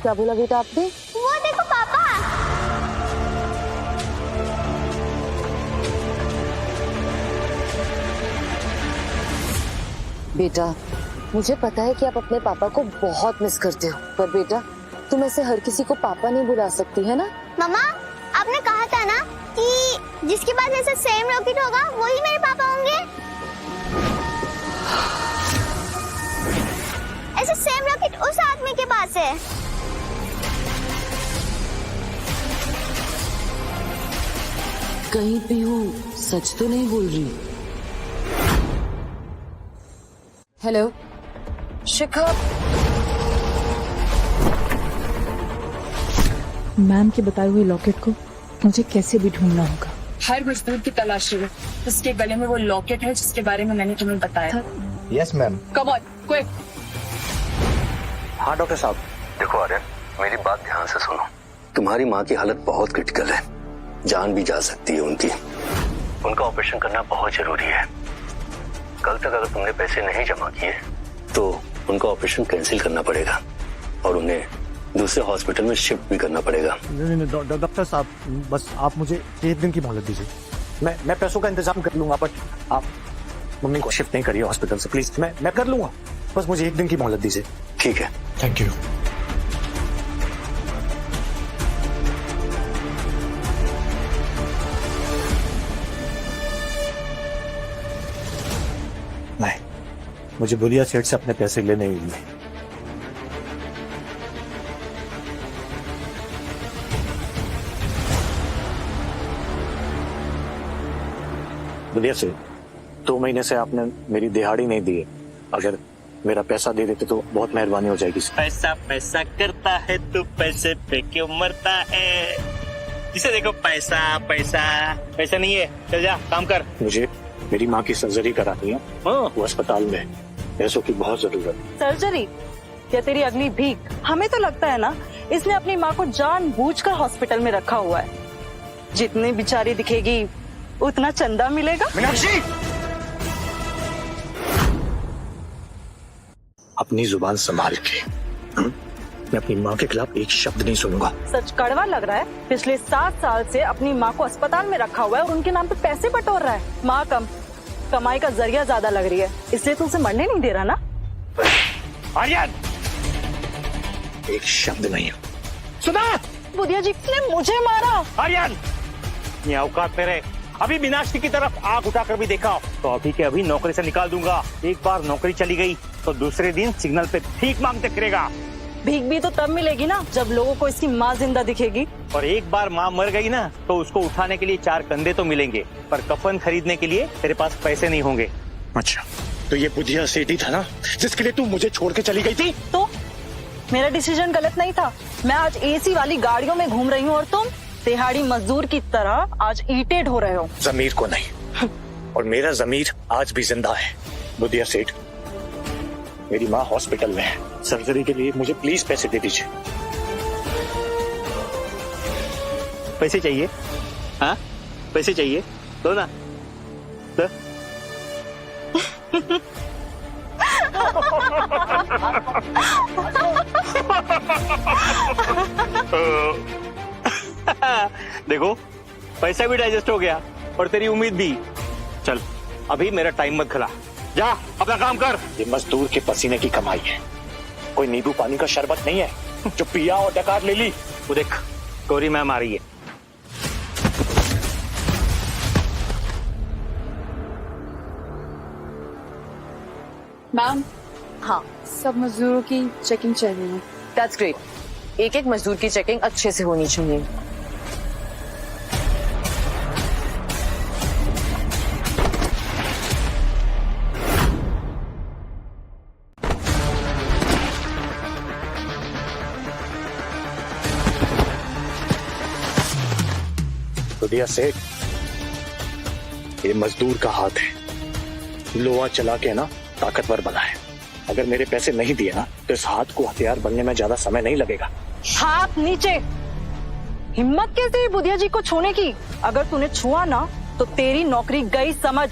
क्या बोला बेटा आपने? वो देखो पापा। बेटा मुझे पता है कि आप अपने पापा को बहुत मिस करते हो, पर बेटा तुम ऐसे हर किसी को पापा नहीं बुला सकती है ना। मम्मा, आपने कहा था ना कि जिसके पास ऐसा सेम रॉकेट होगा वही मेरे पापा होंगे। ऐसा सेम रॉकेट उस आदमी के पास है। कहीं भी हूँ, सच तो नहीं बोल रही। हेलो शिखा। मैम के बताए हुए लॉकेट को मुझे कैसे भी ढूंढना होगा। हर मजदूर की तलाशी लो, उसके गले में वो लॉकेट है जिसके बारे में मैंने तुम्हें बताया था। Yes ma'am. Come on, quick. हाँ डॉक्टर साहब। देखो आर्यन, मेरी बात ध्यान से सुनो। तुम्हारी माँ की हालत बहुत क्रिटिकल है, जान भी जा सकती है उनकी। उनका ऑपरेशन करना बहुत जरूरी है। कल तक अगर तुमने पैसे नहीं जमा किए तो उनका ऑपरेशन कैंसिल करना पड़ेगा और उन्हें दूसरे हॉस्पिटल में शिफ्ट भी करना पड़ेगा। नहीं डॉक्टर साहब, बस आप मुझे 1 दिन की मोहलत दीजिए। मैं पैसों का इंतजाम कर लूंगा, बट आप मम्मी को शिफ्ट नहीं करिए हॉस्पिटल से प्लीज। मैं कर लूंगा, बस मुझे 1 दिन की मोहलत दीजिए। ठीक है, थैंक यू। नहीं, मुझे बुलिया सेठ से अपने पैसे लेने ही नहीं। बुलिया सेठ, 2 महीने से आपने मेरी दिहाड़ी नहीं दी है। अगर मेरा पैसा दे देते तो बहुत मेहरबानी हो जाएगी। पैसा पैसा करता है तू पैसे पे क्यों मरता है। जिसे देखो पैसा पैसा पैसा नहीं है, चल जा काम कर। मुझे मेरी माँ की सर्जरी करानी है, वो अस्पताल में पैसों की बहुत जरूरत है। सर्जरी या तेरी अगली भीख? हमें तो लगता है ना इसने अपनी माँ को जानबूझकर हॉस्पिटल में रखा हुआ है। जितनी बेचारी दिखेगी उतना चंदा मिलेगा। मीनाक्षी, अपनी जुबान संभाल के। मैं अपनी माँ के खिलाफ एक शब्द नहीं सुनूंगा। सच कड़वा लग रहा है। पिछले 7 साल से अपनी माँ को अस्पताल में रखा हुआ है और उनके नाम पे पैसे बटोर रहा है। माँ कम, कमाई का जरिया ज्यादा लग रही है, इसलिए तू उसे मरने नहीं दे रहा ना। आर्यन, एक शब्द नहीं है। सुना? बुधिया जी ने मुझे मारा। आर्यन, ये औकात मेरे। अभी मीनाक्षी की तरफ आग उठाकर भी देखा तो अभी के अभी नौकरी से निकाल दूंगा। एक बार नौकरी चली गई तो दूसरे दिन सिग्नल पे भीख मांगते फिरेगा। भीख भी तो तब मिलेगी ना जब लोगों को इसकी माँ जिंदा दिखेगी। और एक बार माँ मर गई ना तो उसको उठाने के लिए 4 कंधे तो मिलेंगे, पर कफन खरीदने के लिए तेरे पास पैसे नहीं होंगे। अच्छा, तो ये बुधिया सेठ ही था ना जिसके लिए तू मुझे छोड़ के चली गई थी? तो मेरा डिसीजन गलत नहीं था। मैं आज एसी वाली गाड़ियों में घूम रही हूँ और तुम दिहाड़ी मजदूर की तरह आज ईंटें ढो रहे हो। जमीर को नहीं, और मेरा जमीर आज भी जिंदा है। बुधिया सेठ, मेरी माँ हॉस्पिटल में है, सर्जरी के लिए मुझे प्लीज पैसे दे दीजिए। पैसे चाहिए? हाँ, पैसे चाहिए? दो ना, दो। देखो, पैसा भी डाइजेस्ट हो गया और तेरी उम्मीद भी। चल, अभी मेरा टाइम मत खिला, जा अपना काम कर। ये मजदूर के पसीने की कमाई है, कोई नींबू पानी का शरबत नहीं है जो पिया और डकार ले ली। वो देख, गौरी मैम आ रही है। मैम, हाँ सब मजदूरों की चेकिंग चल रही है। That's great. एक मजदूर की चेकिंग अच्छे से होनी चाहिए। बुधिया सेठ, ये मजदूर का हाथ है, लोहा चला के ना ताकतवर बना है। अगर मेरे पैसे नहीं दिए ना तो इस हाथ को हथियार बनने में ज्यादा समय नहीं लगेगा। हाथ नीचे। हिम्मत कैसे बुधिया जी को छूने की? अगर तूने छुआ ना तो तेरी नौकरी गई समझ।